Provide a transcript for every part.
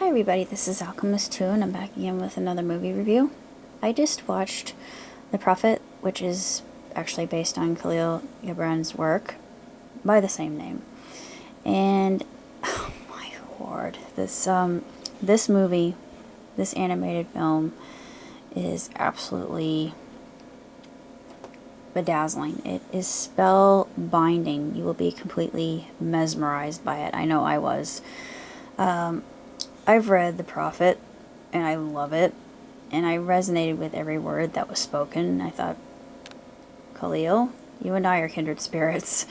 Hi everybody, this is Alchemist2 and I'm back again with another movie review. I just watched The Prophet, which is actually based on Kahlil Gibran's work by the same name. And oh my lord, this movie, this animated film is absolutely bedazzling. It is spellbinding. You will be completely mesmerized by it. I know I was. I've read The Prophet, and I love it, and I resonated with every word that was spoken. I thought, Kahlil, you and I are kindred spirits.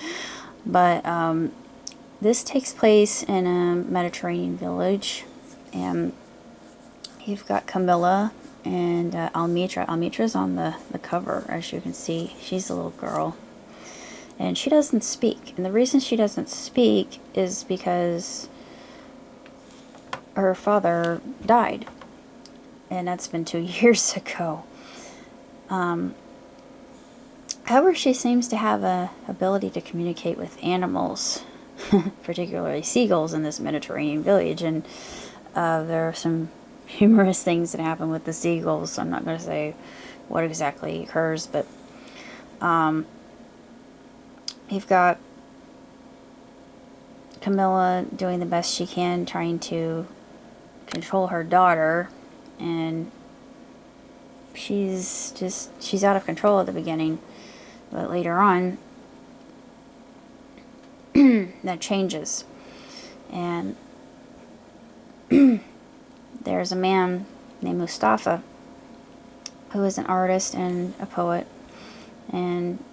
But this takes place in a Mediterranean village, and you've got Camilla and Almitra. Almitra's on the cover, as you can see. She's a little girl, and she doesn't speak. And the reason she doesn't speak is because her father died, and that's been 2 years ago. However, she seems to have a ability to communicate with animals, particularly seagulls in this Mediterranean village, and there are some humorous things that happen with the seagulls. So I'm not going to say what exactly occurs, but you've got Camilla doing the best she can, trying to control her daughter, and she's out of control at the beginning, but later on that changes. And there's a man named Mustafa who is an artist and a poet, and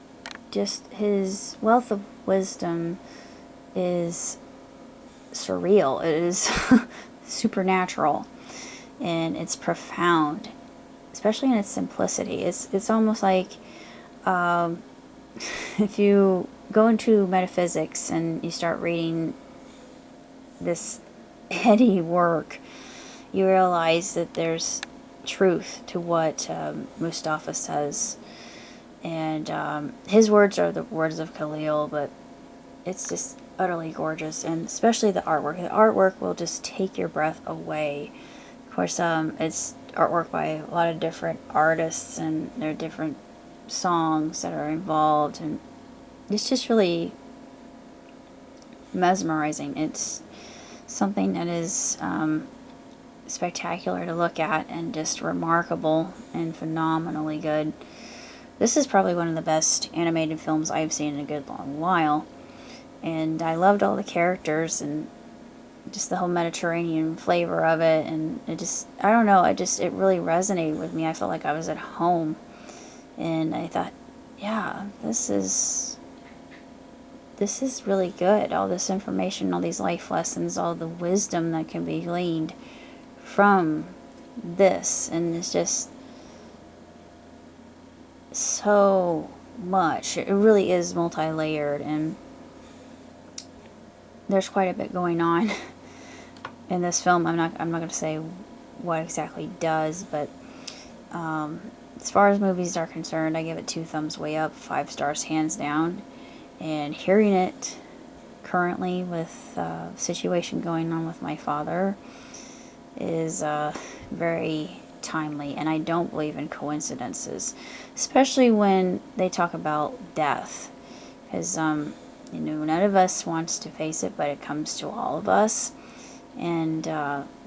just his wealth of wisdom is surreal. It is supernatural, and it's profound, especially in its simplicity. It's almost like if you go into metaphysics and you start reading this heady work, you realize that there's truth to what Mustafa says, and his words are the words of Kahlil, but it's just utterly gorgeous, and especially the artwork. The artwork will just take your breath away. Of course, it's artwork by a lot of different artists, and there are different songs that are involved, and it's just really mesmerizing. It's something that is spectacular to look at, and just remarkable and phenomenally good. This is probably one of the best animated films I've seen in a good long while. And I loved all the characters and just the whole Mediterranean flavor of it, and it just, I don't know, it really resonated with me. I felt like I was at home, and I thought, yeah, this is really good. All this information, all these life lessons, all the wisdom that can be gleaned from this, and it's just so much. It really is multi-layered, and there's quite a bit going on in this film. I'm not going to say what exactly it does, but as far as movies are concerned, I give it 2 thumbs way up, 5 stars hands down. And hearing it currently with the situation going on with my father is very timely, and I don't believe in coincidences, especially when they talk about death, because none of us wants to face it, but it comes to all of us. And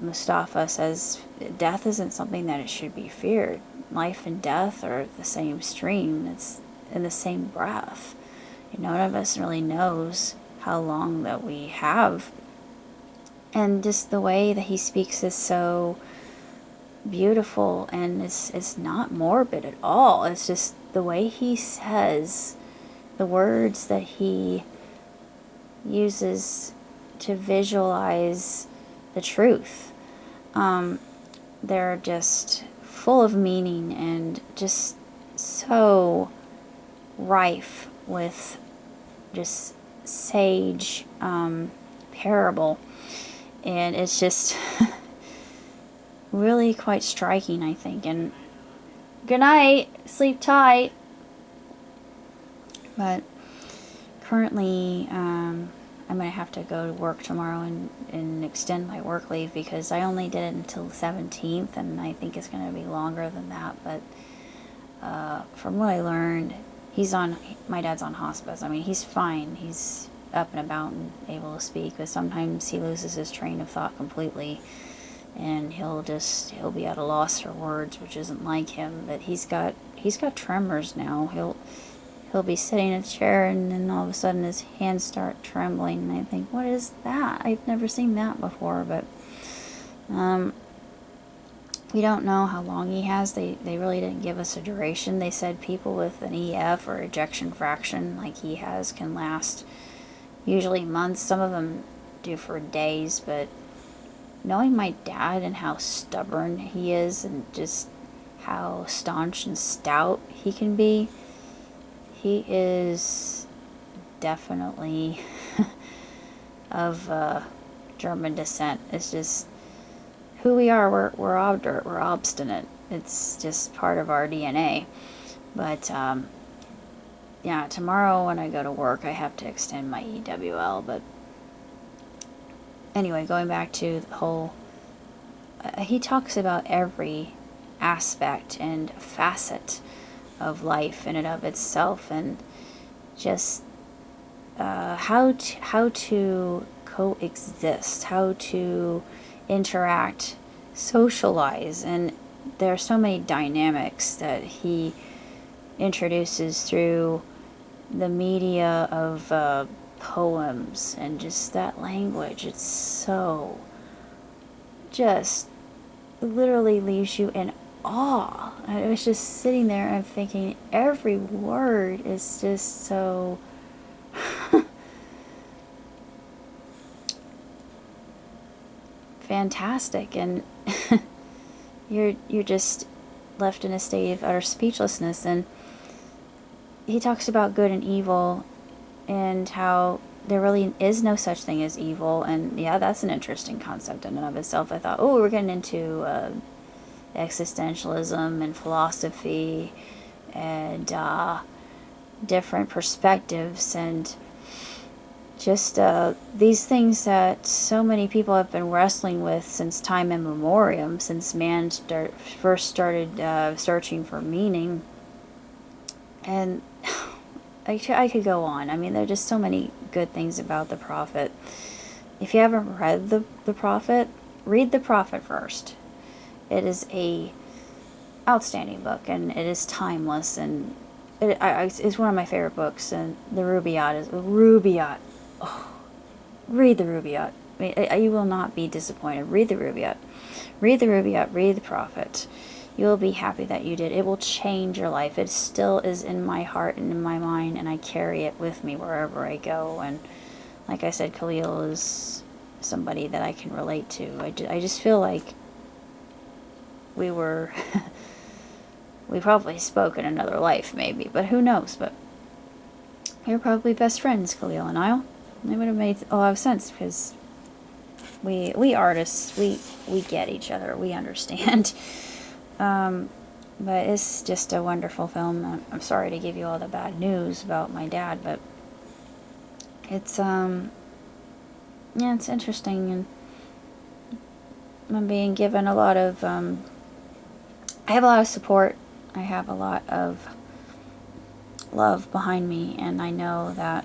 Mustafa says death isn't something that it should be feared. Life and death are the same stream. It's in the same breath. None of us really knows how long that we have. And just the way that he speaks is so beautiful, and it's not morbid at all. It's just the way he says the words that he uses to visualize the truth. They're just full of meaning, and just so rife with just sage parable, and it's just really quite striking, I think. And good night, sleep tight. But currently I'm going to have to go to work tomorrow and extend my work leave, because I only did it until the 17th, and I think it's going to be longer than that. But from what I learned, my dad's on hospice. I mean, he's fine. He's up and about and able to speak, but sometimes he loses his train of thought completely, and he'll be at a loss for words, which isn't like him. But he's got tremors now. He'll be sitting in a chair, and then all of a sudden his hands start trembling, and I think, what is that? I've never seen that before. But we don't know how long he has. They really didn't give us a duration. They said people with an EF, or ejection fraction, like he has, can last usually months. Some of them do for days. But knowing my dad and how stubborn he is, and just how staunch and stout he can be, he is definitely of German descent. It's just who we are. We're obdurate. We're obstinate. It's just part of our DNA. But yeah, tomorrow when I go to work, I have to extend my EWL. But anyway, going back to the whole, he talks about every aspect and facet of life in and of itself, and just how to coexist, how to interact, socialize. And there are so many dynamics that he introduces through the media of poems, and just that language. It's so, just literally leaves you in awe. I was just sitting there and thinking, every word is just so fantastic, and you're just left in a state of utter speechlessness. And he talks about good and evil, and how there really is no such thing as evil. And yeah, that's an interesting concept in and of itself. I thought, oh, we're getting into existentialism and philosophy, and different perspectives, and just these things that so many people have been wrestling with since time immemorial, since man first started searching for meaning. And I could go on. I mean, there are just so many good things about the Prophet. If you haven't read the Prophet, read the Prophet first. It is a outstanding book, and it is timeless, and it's one of my favorite books. And the Rubaiyat. Oh, read the Rubaiyat. I mean, you will not be disappointed. Read the Rubaiyat. Read the Rubaiyat. Read the Prophet. You will be happy that you did. It will change your life. It still is in my heart and in my mind, and I carry it with me wherever I go. And like I said, Kahlil is somebody that I can relate to. I just feel like we probably spoke in another life, maybe, but who knows. But we were probably best friends, Kahlil and I. It would have made a lot of sense, because we artists, we get each other, we understand. But it's just a wonderful film. I'm sorry to give you all the bad news about my dad, but it's yeah, it's interesting, and I'm being given a lot of I have a lot of support. I have a lot of love behind me, and I know that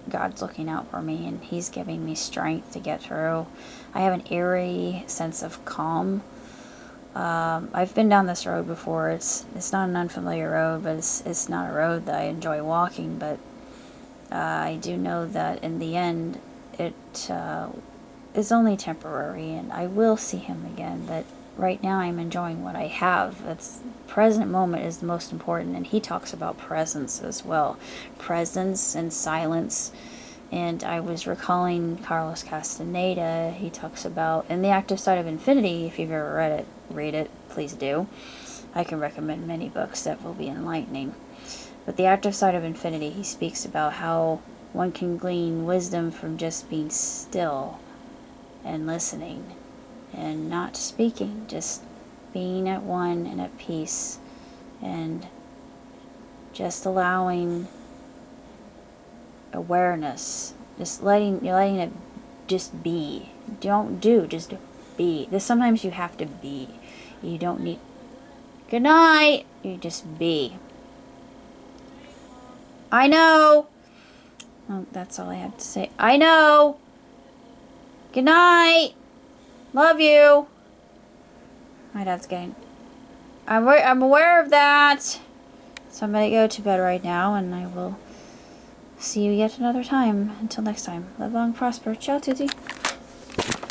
God's looking out for me, and He's giving me strength to get through. I have an eerie sense of calm. I've been down this road before. It's not an unfamiliar road, but it's not a road that I enjoy walking. But I do know that in the end, it is only temporary, and I will see Him again. But right now, I'm enjoying what I have. It's present moment is the most important, and he talks about presence as well, presence and silence. And I was recalling Carlos Castaneda. He talks about, in The Active Side of Infinity, if you've ever read it, read it, please do. I can recommend many books that will be enlightening. But The Active Side of Infinity, he speaks about how one can glean wisdom from just being still and listening and not speaking, just being at one and at peace, and just allowing awareness Just you're letting it just be. Don't do, just be. Sometimes you have to be. You don't need, good night. You just be. I know. Oh, that's all I have to say. I know. Good night. Love you. My dad's getting, I'm aware of that. So I'm going to go to bed right now, and I will see you yet another time. Until next time. Live long, prosper. Ciao, Tutti.